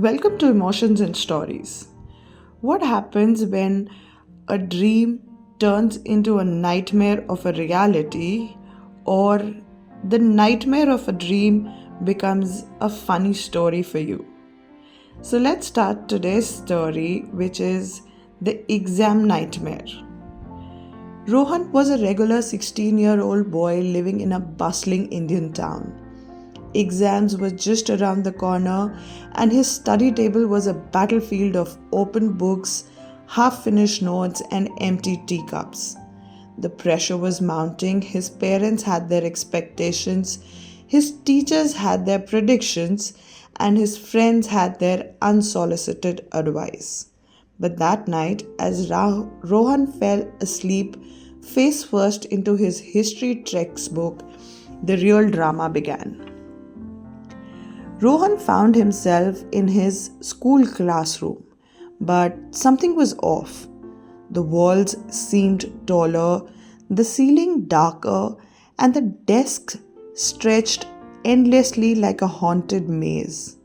Welcome to Emotions and Stories. What happens when a dream turns into a nightmare of a reality, or the nightmare of a dream becomes a funny story for you? So, let's start today's story, which is the exam nightmare. Rohan was a regular 16-year-old boy living in a bustling Indian town. Exams were just around the corner, and his study table was a battlefield of open books, half finished notes, and empty teacups. The pressure was mounting. His parents had their expectations, his teachers had their predictions, and his friends had their unsolicited advice. But that night, as Rohan fell asleep face first into his history textbook, the real drama began. Rohan found himself in his school classroom, but something was off. The walls seemed taller, the ceiling darker, and the desk stretched endlessly like a haunted maze.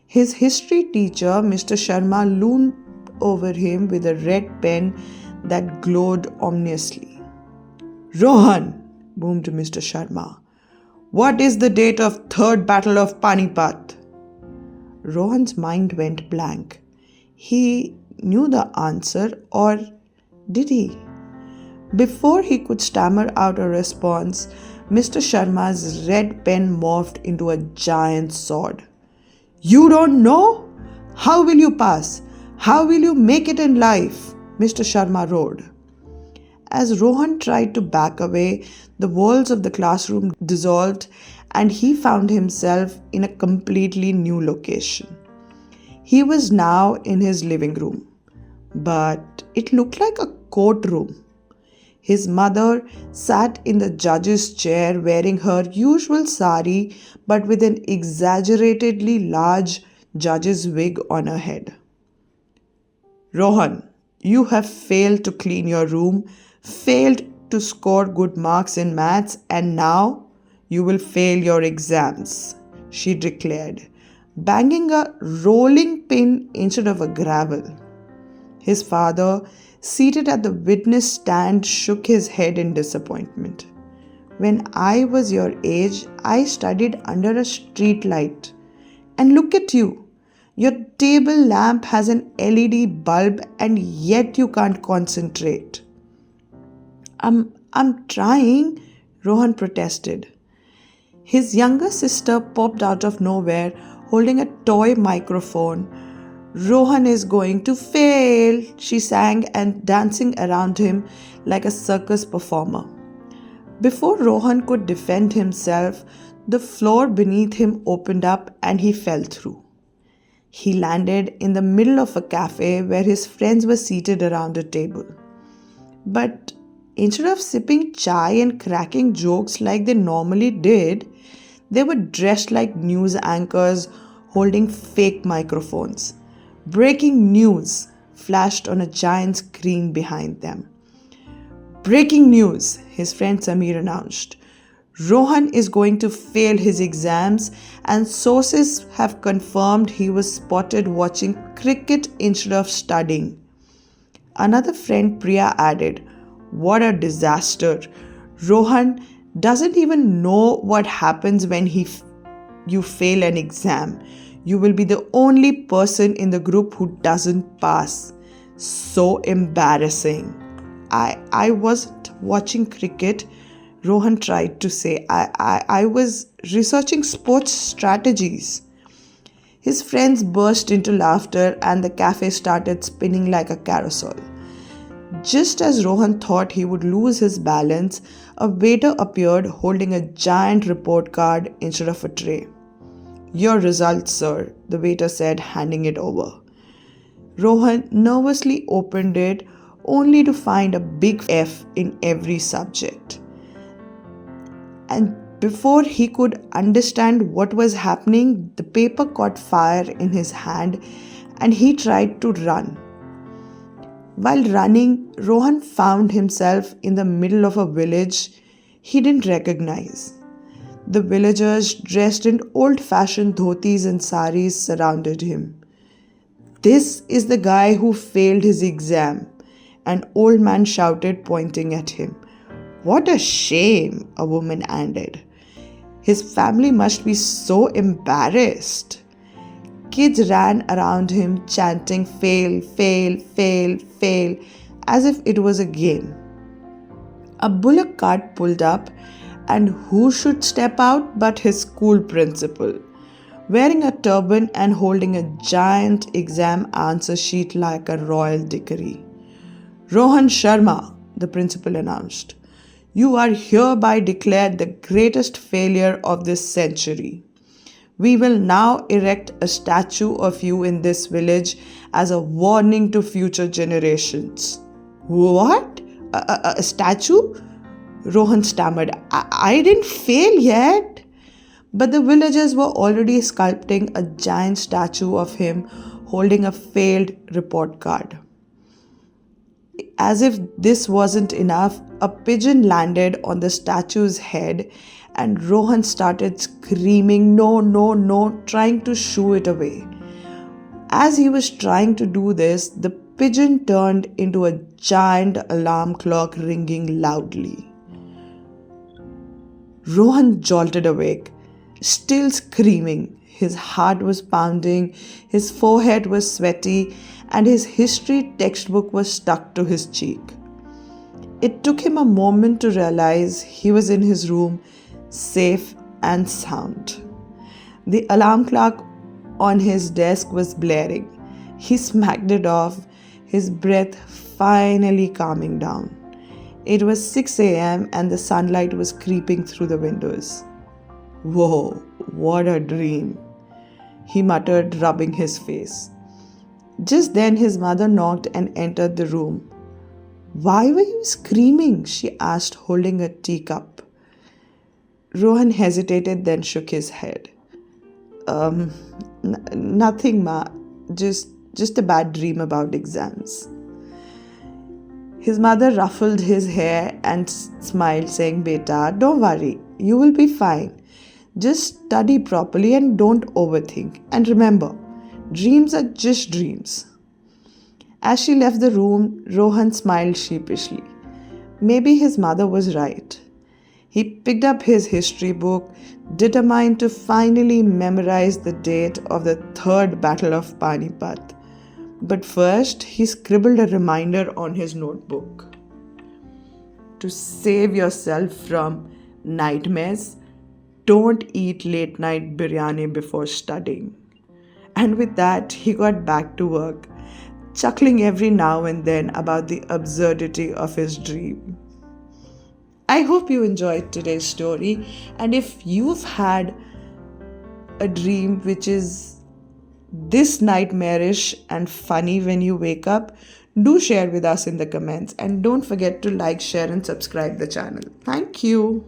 His history teacher, Mr. Sharma, loomed over him with a red pen that glowed ominously. "Rohan," boomed Mr. Sharma, "what is the date of Third Battle of Panipat?" Rohan's mind went blank. He knew the answer, or did he? Before he could stammer out a response, Mr. Sharma's red pen morphed into a giant sword. "You don't know? How will you pass? How will you make it in life?" Mr. Sharma roared. As Rohan tried to back away, the walls of the classroom dissolved and he found himself in a completely new location. He was now in his living room, but it looked like a courtroom. His mother sat in the judge's chair wearing her usual sari but with an exaggeratedly large judge's wig on her head. "Rohan, you have failed to clean your room, failed to score good marks in maths, and now you will fail your exams," she declared, banging a rolling pin instead of a gravel. His father, seated at the witness stand, shook his head in disappointment. "When I was your age, I studied under a street light. And look at you. Your table lamp has an LED bulb and yet you can't concentrate." I'm trying," Rohan protested. His younger sister popped out of nowhere holding a toy microphone. "Rohan is going to fail," she sang and dancing around him like a circus performer. Before Rohan could defend himself, the floor beneath him opened up and he fell through. He landed in the middle of a cafe where his friends were seated around a table. But instead of sipping chai and cracking jokes like they normally did, they were dressed like news anchors holding fake microphones. "Breaking news" flashed on a giant screen behind them. "Breaking news," his friend Samir announced. "Rohan is going to fail his exams, and sources have confirmed he was spotted watching cricket instead of studying." Another friend, Priya, added, "What a disaster. Rohan doesn't even know what happens when you fail an exam. You will be the only person in the group who doesn't pass. So embarrassing." I wasn't watching cricket," Rohan tried to say. I was researching sports strategies." His friends burst into laughter and the cafe started spinning like a carousel. Just as Rohan thought he would lose his balance, a waiter appeared holding a giant report card instead of a tray. "Your results, sir," the waiter said, handing it over. Rohan nervously opened it, only to find a big F in every subject. And before he could understand what was happening, the paper caught fire in his hand and he tried to run. While running, Rohan found himself in the middle of a village he didn't recognize. The villagers, dressed in old-fashioned dhotis and saris, surrounded him. "This is the guy who failed his exam," an old man shouted, pointing at him. "What a shame," a woman added. "His family must be so embarrassed." Kids ran around him chanting "fail, fail, fail, fail" as if it was a game. A bullock cart pulled up, and who should step out but his school principal, wearing a turban and holding a giant exam answer sheet like a royal dignitary. "Rohan Sharma," the principal announced, "you are hereby declared the greatest failure of this century. We will now erect a statue of you in this village as a warning to future generations." "What? A statue?" Rohan stammered. I didn't fail yet." But the villagers were already sculpting a giant statue of him holding a failed report card. As if this wasn't enough, a pigeon landed on the statue's head and Rohan started screaming, "No, no, no," trying to shoo it away. As he was trying to do this, the pigeon turned into a giant alarm clock ringing loudly. Rohan jolted awake, still screaming. His heart was pounding, his forehead was sweaty, and his history textbook was stuck to his cheek. It took him a moment to realize he was in his room, safe and sound. The alarm clock on his desk was blaring. He smacked it off, his breath finally calming down. It was 6 a.m. and the sunlight was creeping through the windows. "Whoa, what a dream," he muttered, rubbing his face. Just then his mother knocked and entered the room. "Why were you screaming?" she asked, holding a teacup. Rohan hesitated, then shook his head. Nothing, Ma. Just a bad dream about exams." His mother ruffled his hair and smiled, saying, "Beta, don't worry. You will be fine. Just study properly and don't overthink. And remember, dreams are just dreams." As she left the room, Rohan smiled sheepishly. Maybe his mother was right. He picked up his history book, determined to finally memorize the date of the Third Battle of Panipat. But first, he scribbled a reminder on his notebook. To save yourself from nightmares, don't eat late night biryani before studying. And with that, he got back to work, chuckling every now and then about the absurdity of his dream. I hope you enjoyed today's story, and if you've had a dream which is this nightmarish and funny when you wake up, do share with us in the comments, and don't forget to like, share and subscribe the channel. Thank you.